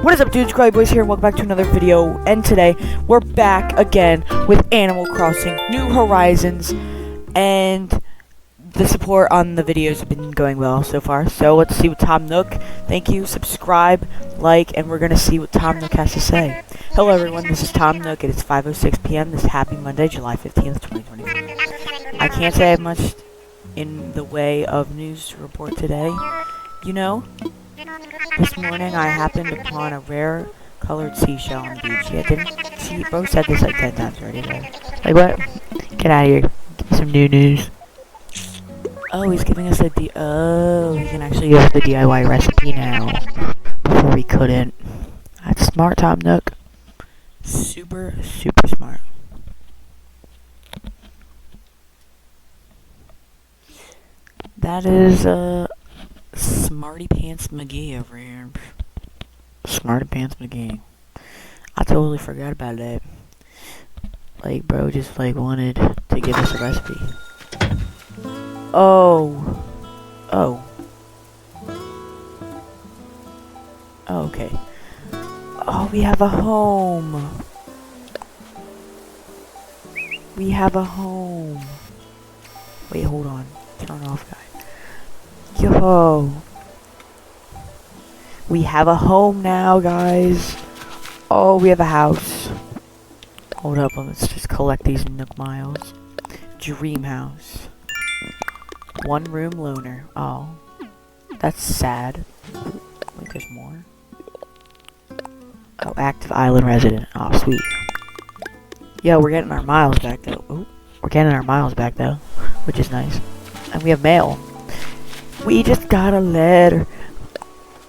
What is up, dudes? GRELLEBOYZ here, and welcome back to another video. And today, we're back again with Animal Crossing New Horizons. And the support on the videos have been going well so far. So let's see what Tom Nook. Thank you, subscribe, like, and we're gonna see what Tom Nook has to say. Hello everyone, this is Tom Nook. It is 5:06 p.m. this happy Monday, July 15th, 2024. I can't say I have much in the way of news to report today. You know, this morning I happened upon a rare colored seashell on the beach. Yeah, didn't see, bro said this like 10 times already, though. Like what? Get out of here. Give me some new news. Oh, he's giving us oh, he can actually give us the DIY recipe now. Before we couldn't. That's smart, Tom Nook. Super, super smart. That is, Smarty Pants McGee over here. Smarty Pants McGee. I totally forgot about that. Like, bro just, like, wanted to give us a recipe. Oh. Oh. Okay. Oh, we have a home. We have a home. Wait, hold on. Turn off, guys. Yo. We have a home now, guys. Oh, we have a house. Hold up, let's just collect these Nook miles. Dream house. One room loner. Oh. That's sad. Wait, there's more. Oh, active island resident. Oh, sweet. Yo, we're getting our miles back, though. Ooh, we're getting our miles back, though. Which is nice. And we have mail. We just got a letter.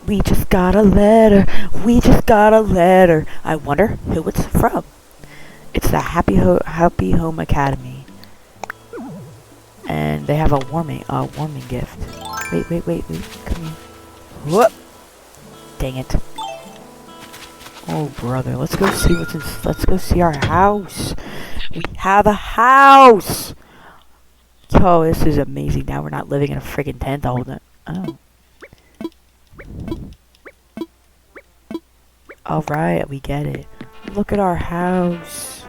We just got a letter. We just got a letter. I wonder who it's from. It's the Happy Home Academy. And they have a warming gift. Wait. Come here. Whoop. Dang it. Oh, brother. Let's go see what's in. Let's go see our house. We have a house. Yo, this is amazing. Now we're not living in a friggin' tent all the time. Oh. Alright, we get it. Look at our house.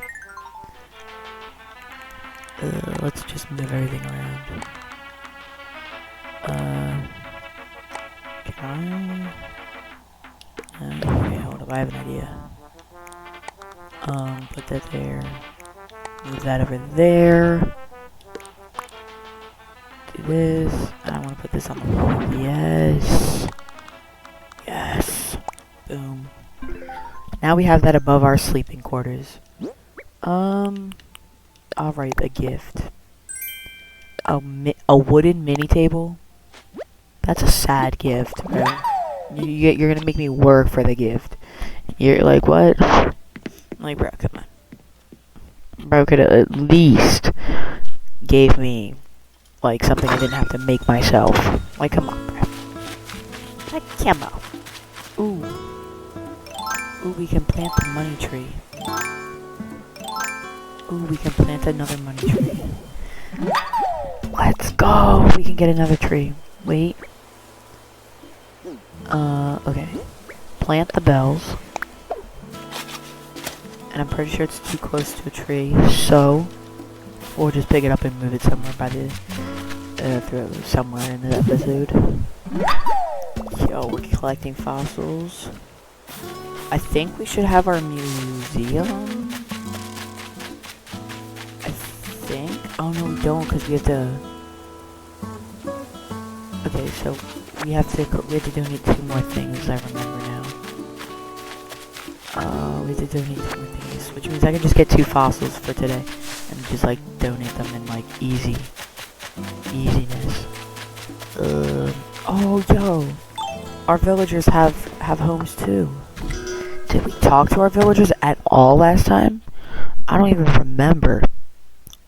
Let's just move everything around. Can I? Okay, hold up. I have an idea. Put that there. Move that over there. This. I want to put this on the wall. Yes. Yes. Boom. Now we have that above our sleeping quarters. Alright, a gift. A wooden mini table. That's a sad gift, bro. You're gonna make me work for the gift. You're like, what? I'm like, bro, come on. Bro could have at least gave me like something I didn't have to make myself. Like, come on, bro. Like, come on. Ooh. Ooh, we can plant the money tree. Ooh, we can plant another money tree. Let's go. We can get another tree. Wait. Okay. Plant the bells. And I'm pretty sure it's too close to a tree, so we'll just pick it up and move it somewhere by the somewhere in the episode. Yo, we're collecting fossils. I think we should have our museum. I think. Oh no, we don't, because we have to. Okay, so we have to donate 2 more things. I remember now. We have to donate 2 more things, which means I can just get 2 fossils for today and just like donate them in like easiness. Oh, yo, our villagers have homes too. Did we talk to our villagers at all last time? I don't even remember.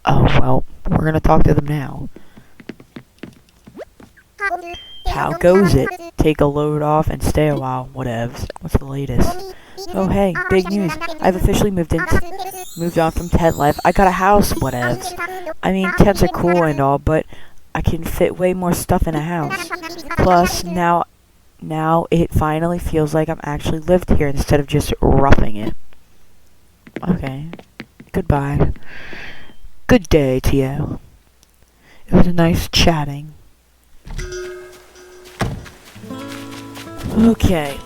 Oh, well, we're gonna talk to them now. How goes it? Take a load off and stay a while. Whatevs. What's the latest? Oh, hey, big news. I've officially moved on from tent life. I got a house. Whatevs. I mean, tents are cool and all, but I can fit way more stuff in a house. Plus, now now it finally feels like I'm actually lived here instead of just roughing it. Okay. Goodbye. Good day to you. It was a nice chatting. Okay.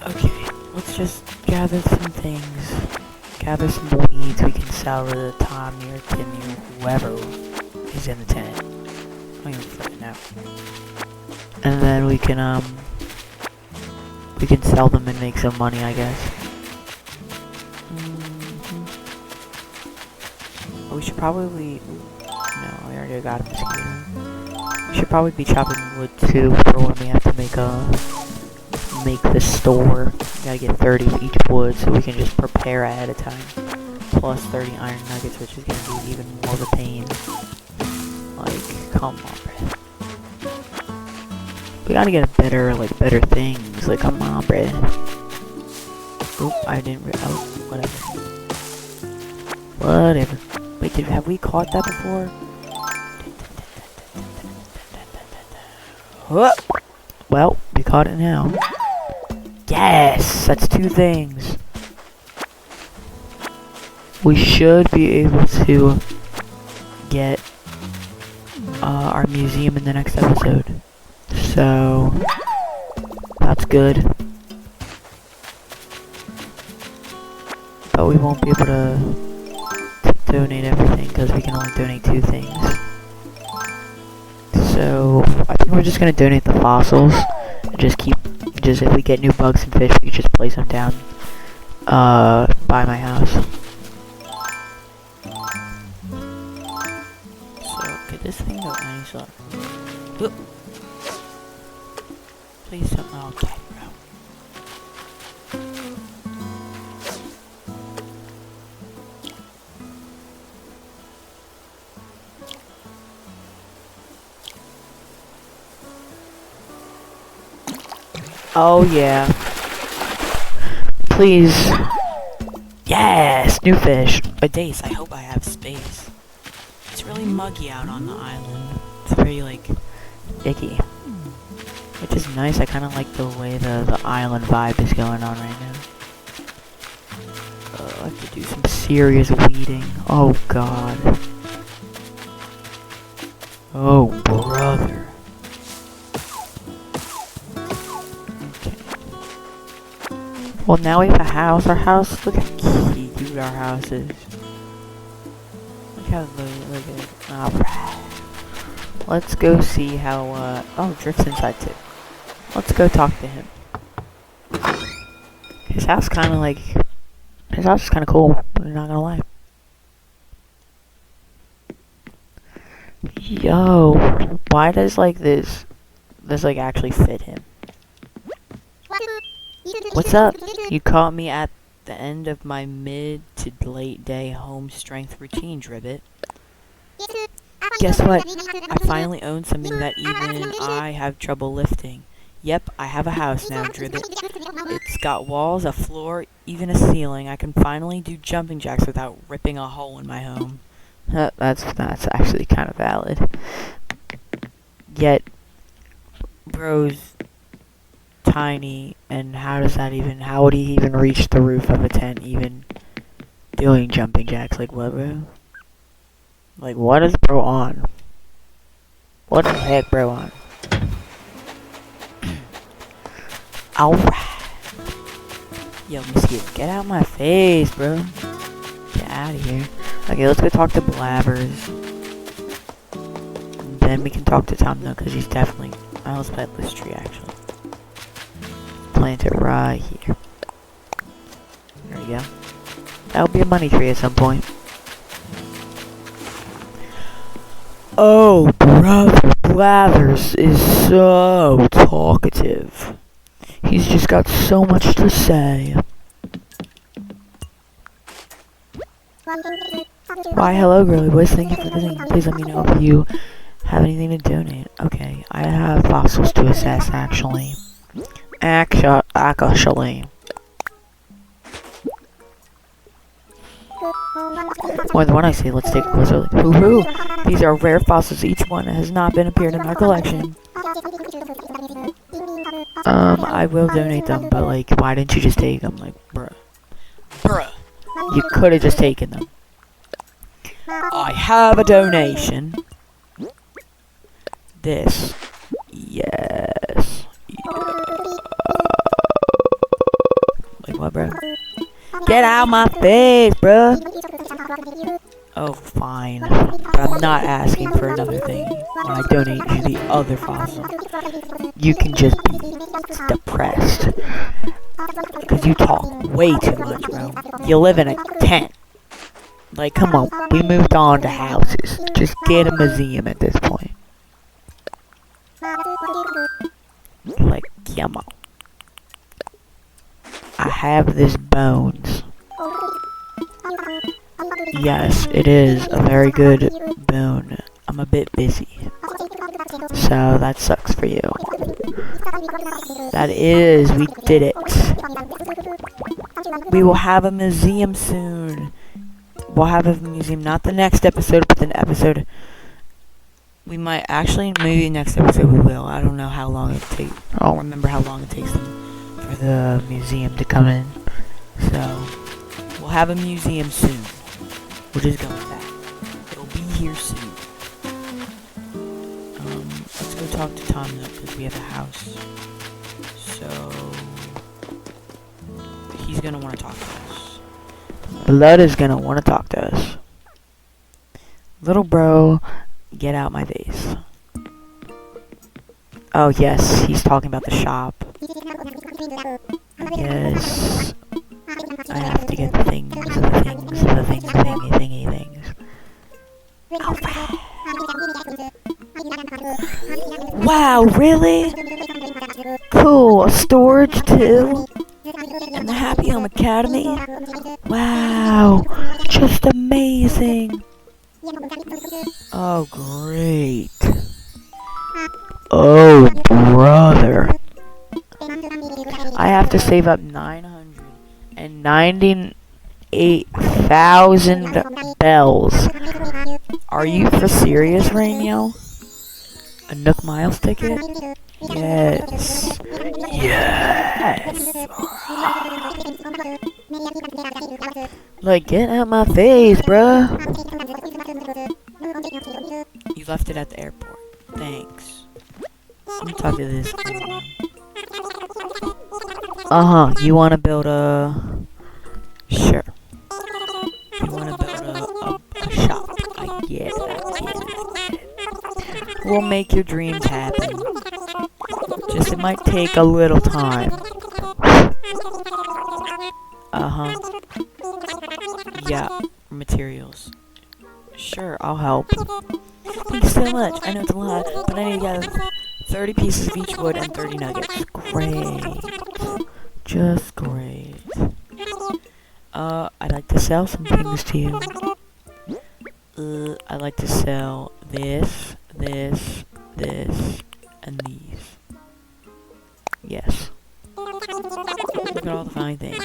Okay, let's just gather some things. Gather some weeds we can sell to Tommy or Timmy or whoever is in the tent. I don't even fucking know. And then we can sell them and make some money, I guess. Oh, we should probably... No, we already got a mosquito. We should probably be chopping wood too for when we have to make the store. We gotta get 30 of each wood so we can just prepare ahead of time. Plus 30 iron nuggets, which is gonna be even more of a pain. Like, come on, bruh. We gotta get better things. Like, come on, bruh. Oop, I didn't oh, whatever. Wait, have we caught that before? Whoop. Well, we caught it now. Yes! That's 2 things. We should be able to get our museum in the next episode. So, that's good. But we won't be able to donate everything because we can only donate 2 things. So, I think we're just gonna donate the fossils. And just if we get new bugs and fish, we can just place them down by my house. So, could this thing go any sort? Oop. Please something. Okay, bro. Oh yeah. Please. Yes! New fish. But Dace, I hope I have space. It's really muggy out on the island. It's very, like, icky. Which is nice. I kind of like the way the island vibe is going on right now. I have to do some serious weeding. Oh god. Oh brother. Well, now we have a house. Our house, look how cute our house is. Look how look at it. Alright. Let's go see how, oh, Drift's inside too. Let's go talk to him. His house is kind of cool. I'm not gonna lie. Yo, why does, like, this, like, actually fit him? What's up? You caught me at the end of my mid to late day home strength routine, Dribbit. Guess what? I finally own something that even I have trouble lifting. Yep, I have a house now, Dribbit. It's got walls, a floor, even a ceiling. I can finally do jumping jacks without ripping a hole in my home. That's actually kind of valid. Yet, bro's tiny, and how would he even reach the roof of a tent, even doing jumping jacks? Like, what, bro? Like, what is bro on? What the heck, bro, on? Alright. Yo, mosquito, get out my face, bro. Get out of here. Okay, let's go talk to Blabbers. And then we can talk to Tom, though, because he's definitely... let's plant this tree, actually. Plant it right here. There we go. That'll be a money tree at some point. Oh, brother, Blathers is so talkative. He's just got so much to say. Why, hello, GRELLEBOYZ. Thank you for visiting. Please let me know if you have anything to donate. Okay, I have fossils to assess, actually. Actually. More than one I see. Let's take a closer look. Hoo-hoo! These are rare fossils. Each one has not been appeared in our collection. I will donate them, but like, why didn't you just take them? Like, bruh. You could have just taken them. I have a donation. This. Yes. Like what, bro? Get out my face, bro. Oh, fine. But I'm not asking for another thing. When I donate you the other fossil, you can just be depressed. Because you talk way too much, bro. You live in a tent. Like, come on. We moved on to houses. Just get a museum at this point. Like, come on. I have this bones. Yes, it is a very good bone. I'm a bit busy. So that sucks for you. That is, we did it. We will have a museum soon. We'll have a museum, not the next episode, but the episode. We might actually, maybe next episode we will. I don't know how long it takes. I don't remember how long it takes them for the museum to come in. So, we'll have a museum soon. We'll just go with that. It'll be here soon. Let's go talk to Tom though, because we have a house. So, he's gonna want to talk to us. Blood is gonna want to talk to us. Little bro, get out my face. Oh yes, he's talking about the shop. Yes. I have to get the things. Alright. Wow, really? Cool, a storage too? And the Happy Home Academy? Wow, just amazing. Oh, great. Oh, brother. I have to save up 998,000 bells. Are you for serious right now? A Nook Miles ticket? Yes. Yes. Like, get out my face, bruh. You left it at the airport. Thanks. Let me talk to this. You wanna build a... Sure. You wanna build a shop. I get it. We'll make your dreams happen. Just it might take a little time. Yeah, materials. Sure, I'll help. Thank you so much. I know it's a lot, but I need to get 30 pieces of each wood and 30 nuggets. Great. Just great. I'd like to sell some things to you. I'd like to sell this, and these. Yes. Look at all the fine things.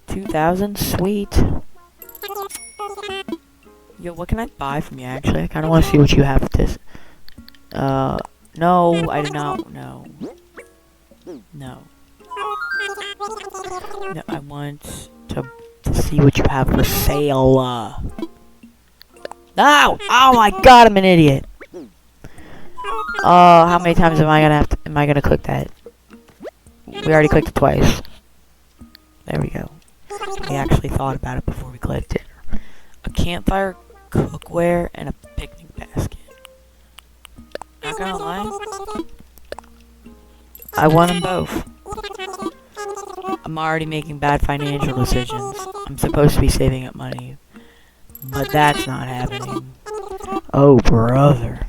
2,000? Sweet. Yo, what can I buy from you, actually? I kind of want to see what you have with this. No, I do not. No. No, I want to see what you have for sale. No! Oh my god, I'm an idiot. How many times am I gonna click that? We already clicked it twice. There we go. We actually thought about it before we clicked it. A campfire, cookware, and a picnic basket. Not gonna lie, I want them both. I'm already making bad financial decisions. I'm supposed to be saving up money, but that's not happening. Oh, brother.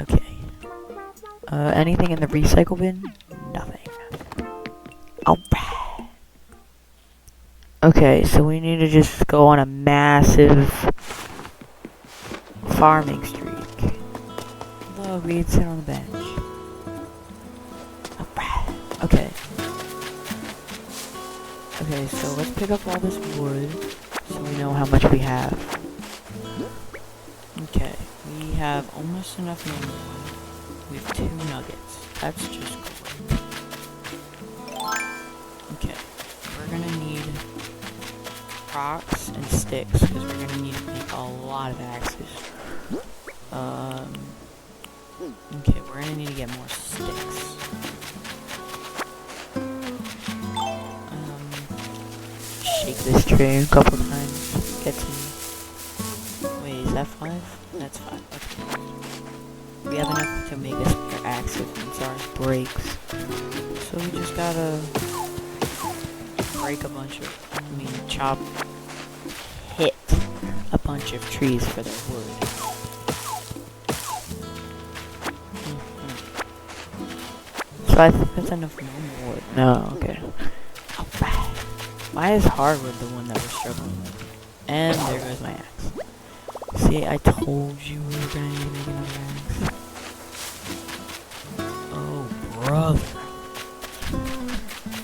Okay. Anything in the recycle bin? Nothing. Alright. Okay, so we need to just go on a massive farming streak. Look, we can sit on the bench. Okay. Okay, so let's pick up all this wood so we know how much we have. Okay, we have almost enough normal wood. We get 2 nuggets. That's just great. Okay, we're gonna need rocks and sticks because we're gonna need to make a lot of axes. Okay, we're gonna need to get more sticks. Shake this tree a couple times. Get some. Wait, is that 5? That's 5. Okay. We have enough to make a spare axes once ours breaks. So we just gotta break a bunch of, hit a bunch of trees for their wood. So I think that's enough normal wood. No, okay. Alright. Why is hardwood the one that we're struggling with? And there goes my axe. See, I told you we were gonna need to make another axe. Oh, brother.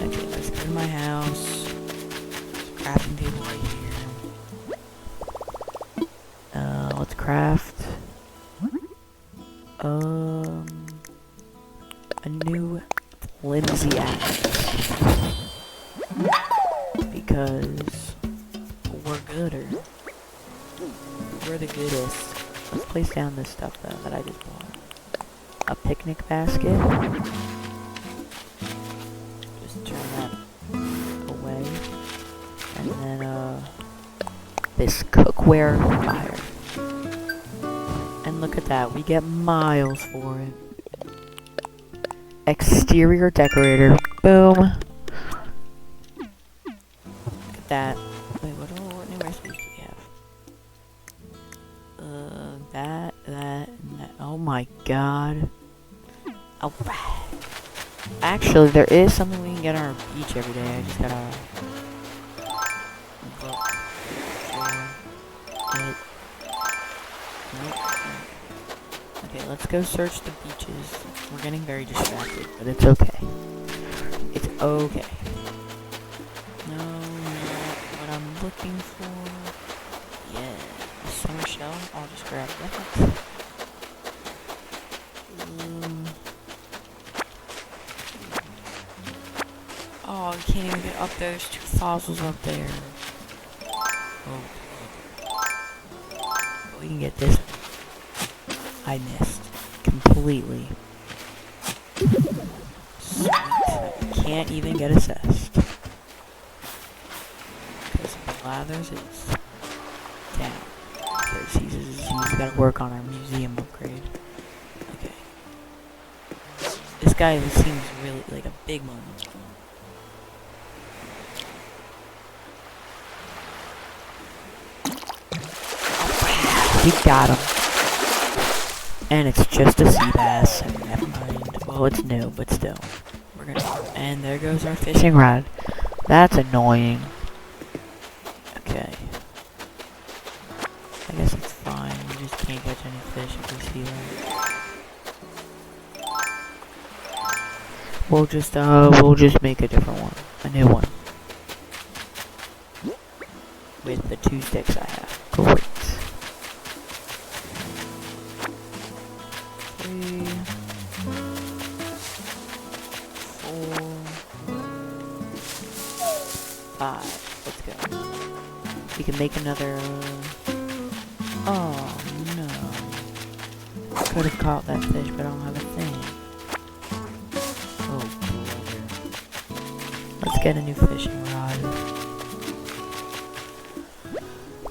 Okay, let's go to my house. Crafting table right here. Let's craft. A new flimsy axe. Because we're gooder. We're the goodest. Let's place down this stuff though that I just bought. A picnic basket. Just turn that away. And then this cookware fire. And look at that, we get miles for it. Exterior decorator. Boom. Look at that. Wait, what new recipes do we have? That, and that. Oh my god. Alright. Actually, there is something we can get on our beach every day. I just gotta look for it. Nope. Okay, let's go search the beaches. We're getting very distracted, but it's okay. It's okay. No, not what I'm looking for. Yeah, a summer shell. I'll just grab that. Oh, I can't even get up there. There's 2 fossils up there. Oh, but we can get this one. I missed completely. Sweet. Can't even get assessed. Because Blathers is down. Because he's got to work on our museum upgrade. Okay. This guy seems really like a big one. We got him. And it's just a sea bass. Never mind. Well, it's new, but still. We're gonna. And there goes our fishing rod. That's annoying. Okay. I guess it's fine. We just can't catch any fish if we see them. We'll just make a different one. A new one. With the 2 sticks I have. Great. 3, 4, 5. Let's go. We can make another. Oh no! Could have caught that fish, but I don't have a thing. Oh brother. Let's get a new fishing rod.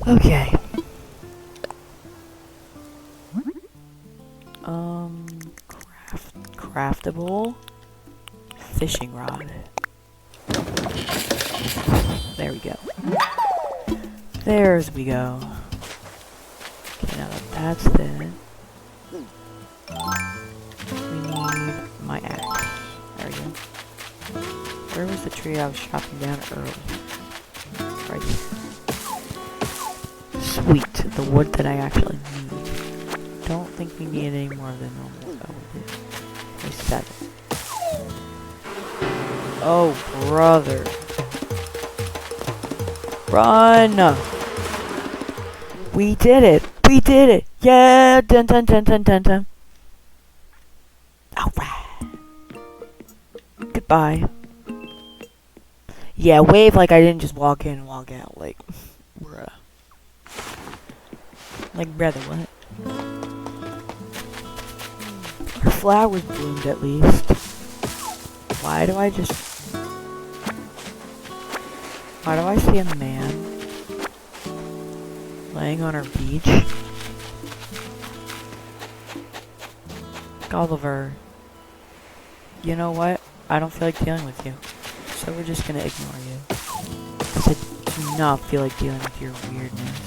Okay. Craftable fishing rod. There we go. There's we go. Okay, now that that's there, we need my axe. There we go. Where was the tree I was chopping down early? Right here. Sweet, the wood that I actually need. Don't think we need any more than normal. Oh, we do. 7. Oh, brother. Run! We did it! We did it! Yeah! Dun dun dun dun dun dun. wave bye. Yeah, wave like I didn't just walk in and walk out. Like, bruh. Like, brother, what? Our flowers bloomed at least. Why do I see a man laying on our beach? Oliver, you know what? I don't feel like dealing with you. So we're just gonna ignore you. Because I do not feel like dealing with your weirdness.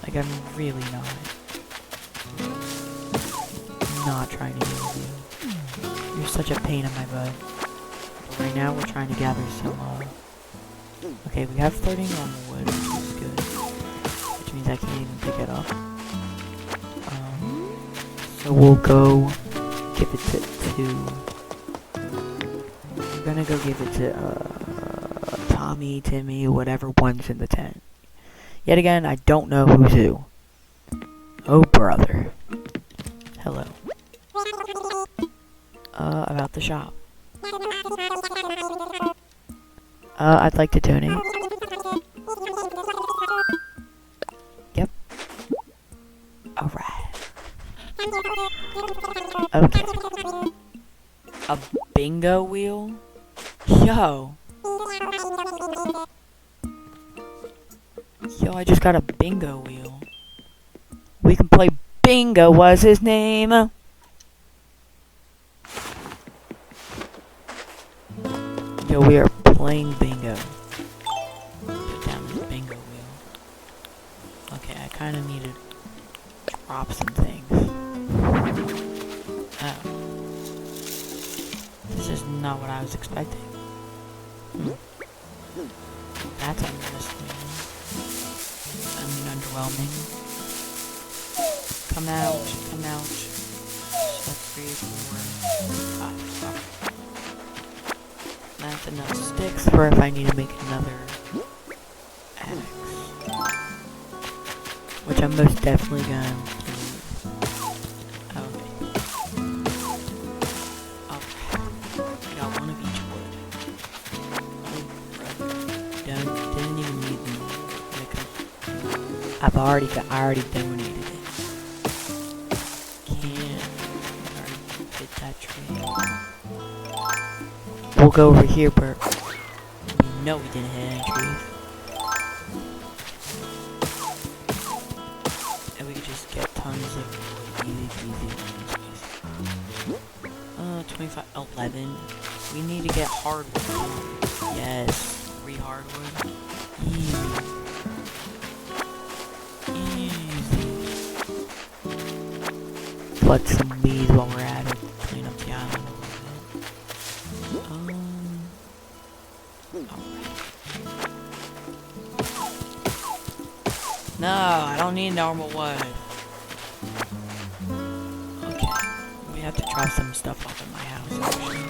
Like, I'm really not trying to deal with you. You're such a pain in my butt. But right now we're trying to gather some, okay, we have 30 normal wood, which is good. Which means I can't even pick it up. So we'll go give it to we're gonna go give it to, Tommy, Timmy, whatever one's in the tent. Yet again, I don't know who's who. Oh, brother. Hello. About the shop. I'd like to donate. Yep. Alright. Okay. A bingo wheel? Yo. Yo, I just got a bingo wheel. We can play bingo, what's his name? Yo, we are playing bingo. Put down this bingo wheel. Okay, I kind of need to drop some things. Oh. This is not what I was expecting. That's interesting. I mean, underwhelming. Come out, come out. So 3, 4, 5. That's enough sticks for if I need to make another axe. Which I'm most definitely gonna do. Okay. I got one of each wood. Oh, brother. Didn't even need them. I already donated it. Can't already hit that tree. We'll go over here, but we know we didn't hit any trees. And we could just get tons of easy. 25, 11. We need to get hardwood. Yes, 3 hardwood. Easy. Pluck some weeds while we're at it. Clean up the island a little bit. Alright. No, I don't need normal wood. Okay. We have to drop some stuff off at my house, actually.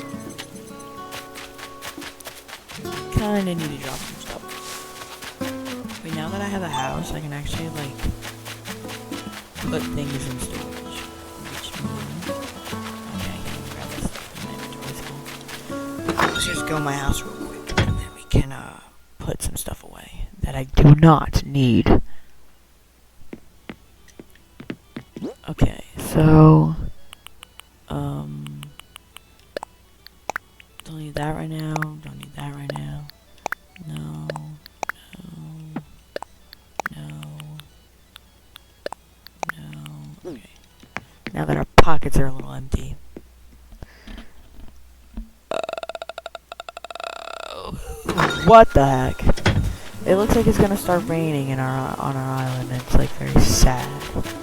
Kinda need to drop some stuff. Wait, now that I have a house, I can actually, like, put things in storage. Which means... Okay, I can grab this stuff in my inventory's full. Let's just go in my house real quick, and then we can, put some stuff away that I do not need. Okay, so... don't need that right now, don't need that right now. No. Okay. Now that our pockets are a little empty. What the heck? It looks like it's gonna start raining on our island, and it's like very sad. Okay.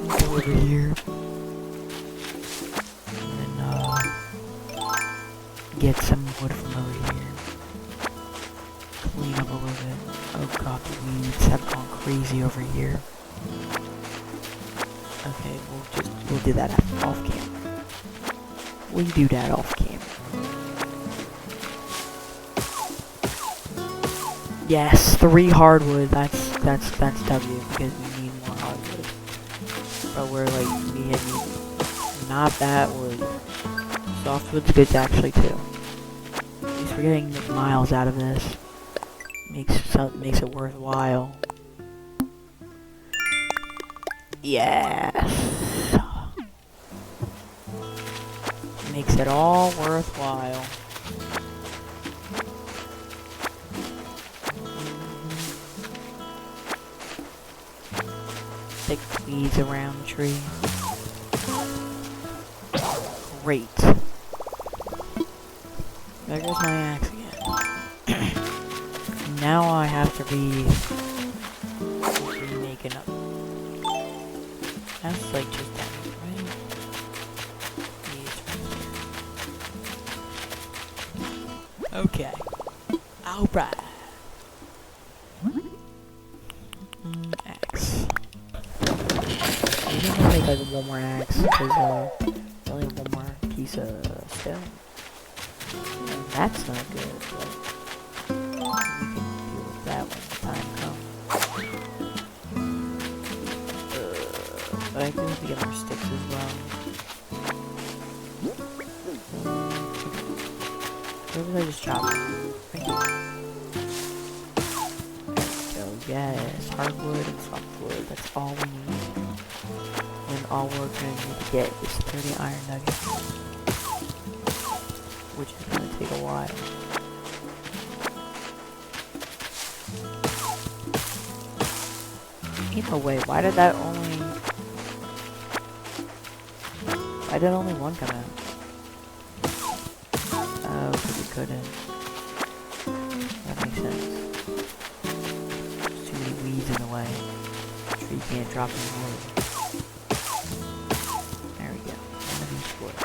Go over here. And get some wood from over here. Clean up a little bit. Oh god, the weeds have gone crazy over here. Okay, we'll do that off camera. We do that off camera. Yes, 3 hardwood. That's W because we need more hardwood. But we're like, we hit not that wood. Softwood's good actually too. At least we're getting miles out of this. Makes it worthwhile. Yes. Makes it all worthwhile. Thick weeds around the tree. Great. There goes my axe again. Now I have to be making up. That's like just that, right? Yeah, okay. Alright. Axe. I'm gonna make like one more axe because only one more piece of stone. And that's not good, but we can deal with that when the time comes. But I do have to get more sticks as well. Where was I just chopping? Right here. So yes, hardwood and softwood, that's all we need. And all we're going to need to get is 30 iron nuggets. Which is going to take a while. Either way, why did only one come out? Oh, because it couldn't. That makes sense. There's too many weeds in the way. The tree can't drop any wood. There we go. One of each wood.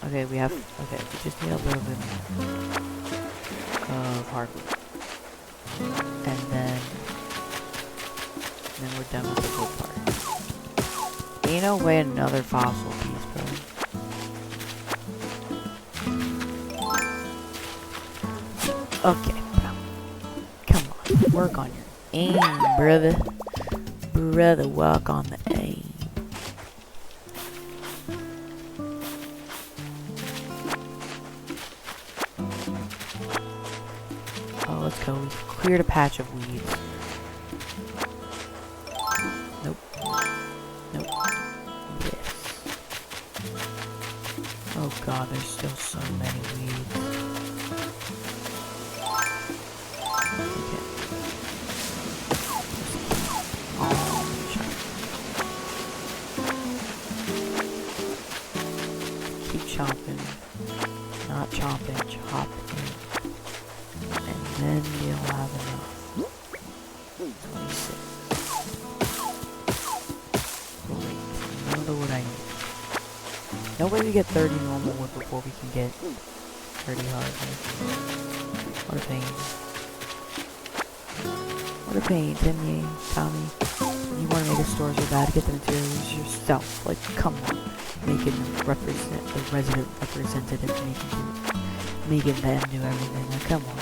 Okay, we just need a little bit more of hardwood. And then we're done with the wood part. Ain't no way another fossil piece, bro. Okay, bro. Come on, work on your aim, brother. Brother, work on the aim. Oh, let's go. We cleared a patch of weeds. Nope. Nope. Yes. Oh god, there's still so many weeds. Okay. Keep chopping. Not chopping, chopping. And then we'll have enough. 26. Great. None of the wood I need. No way we get 30 normal wood before we can get 30 hardwood. What a pain. What a pain, Timmy, Tommy. You want to make a store so bad to get the materials yourself. Like, come on. Making them represent the resident representative, making them do everything. Like, come on.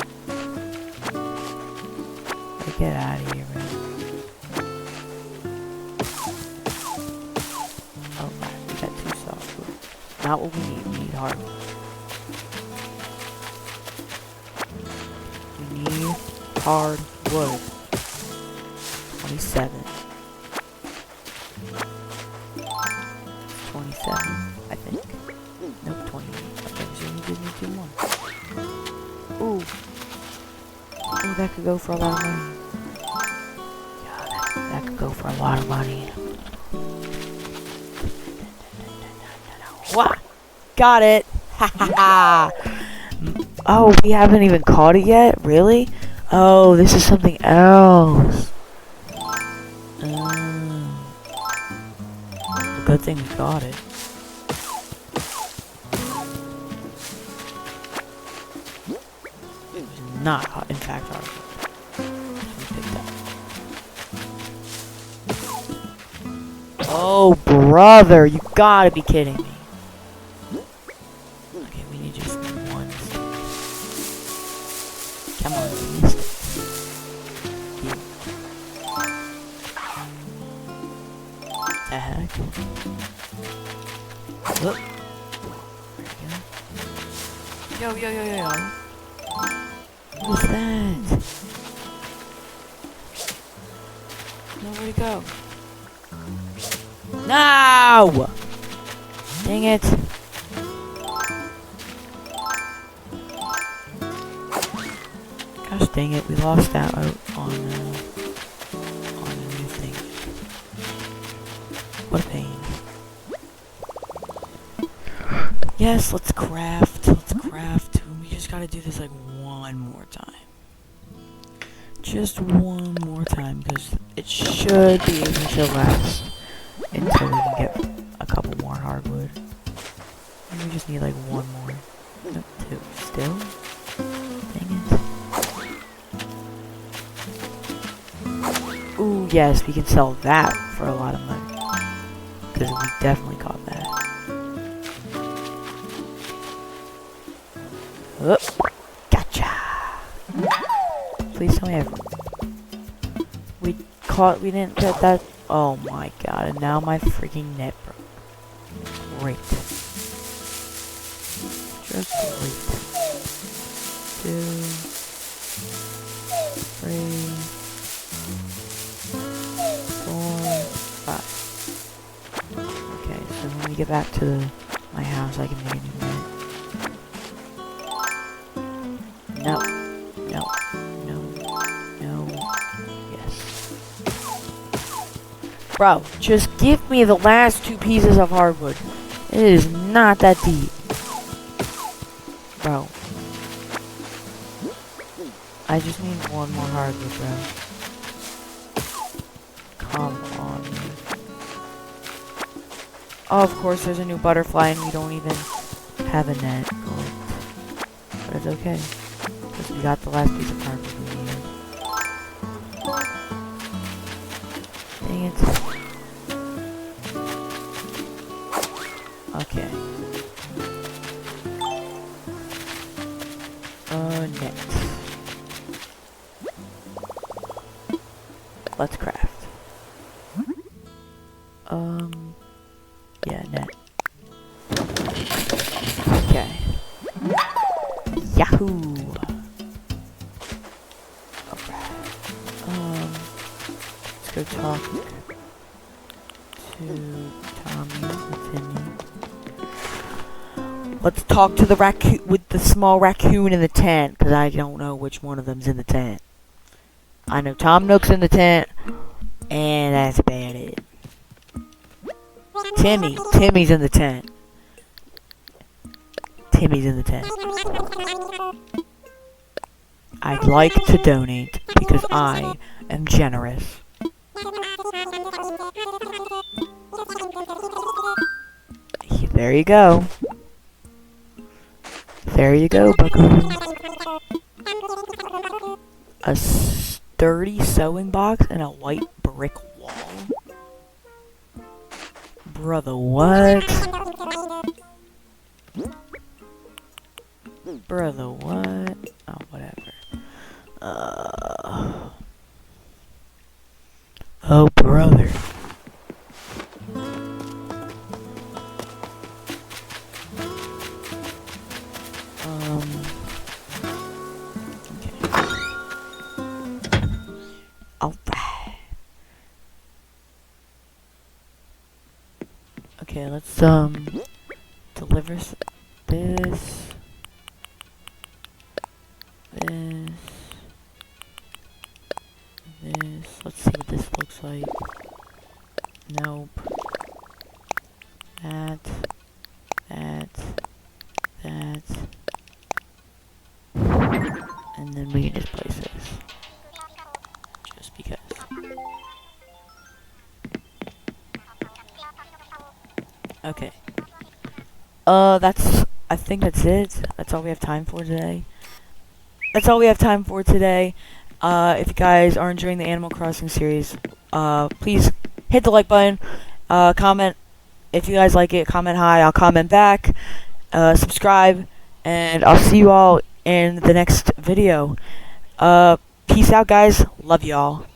Like, get out of here, man. Oh, we got 2 softwood. Not what we need. We need hardwood. We need hardwood. 27. 27, I think. Nope, 28. Okay, so you give me 2 more. Ooh. Ooh, that could go for a lot of money. Yeah, that could go for a lot of money. Wah! Got it! Ha ha ha! Oh, we haven't even caught it yet? Really? Oh, this is something else. Good thing we got it. It was not hot, in fact, hard. We picked up. Oh, brother, you gotta be kidding me. Okay, we need just 1. Come on, we missed it. heck? Whoop. There we go. Yo. What is that? No, where'd it go? No! Dang it. Gosh dang it, we lost that out on a new thing. What a pain. Yes, let's craft. We just gotta do this like one more time. Just one more time, because it should be able to last until we can get a couple more hardwood. And we just need like one more. No, two. Still? Dang it. Ooh, yes, we can sell that for a lot of money. Because we definitely caught that. Oop. Gotcha! Please tell me we didn't get that. Oh my god, and now my freaking net broke. Great. Just great. 2, 3, 4, 5. Okay, so when we get back to my house, I can make a new net. No. Yes. Bro, just give me the last 2 pieces of hardwood. It is not that deep. Bro. I just need one more hardwood, bro. Come on. Oh, of course, there's a new butterfly and we don't even have a net. But it's okay. Because we got the last piece of hardwood we needed. Dang it. Okay. Net. Let's craft. Yeah, net. Okay. Yahoo! Alright. Let's go talk to Tommy and Timmy. Let's talk to the raccoon with the small raccoon in the tent, because I don't know which one of them's in the tent. I know Tom Nook's in the tent, and that's about it. Timmy's in the tent. Timmy's in the tent. I'd like to donate, because I am generous. There you go. There you go, buckaroo. A sturdy sewing box and a white brick wall. Brother, what? Brother, what? Oh, whatever. Oh, brother. Alright. Okay, let's deliver this. This. Let's see what this looks like. Nope. That. And then we can just place this. Just because. Okay. I think that's it. That's all we have time for today. If you guys are enjoying the Animal Crossing series, please hit the like button, comment if you guys like it, comment hi, I'll comment back, subscribe, and I'll see you all in the next video. Peace out, guys. Love y'all.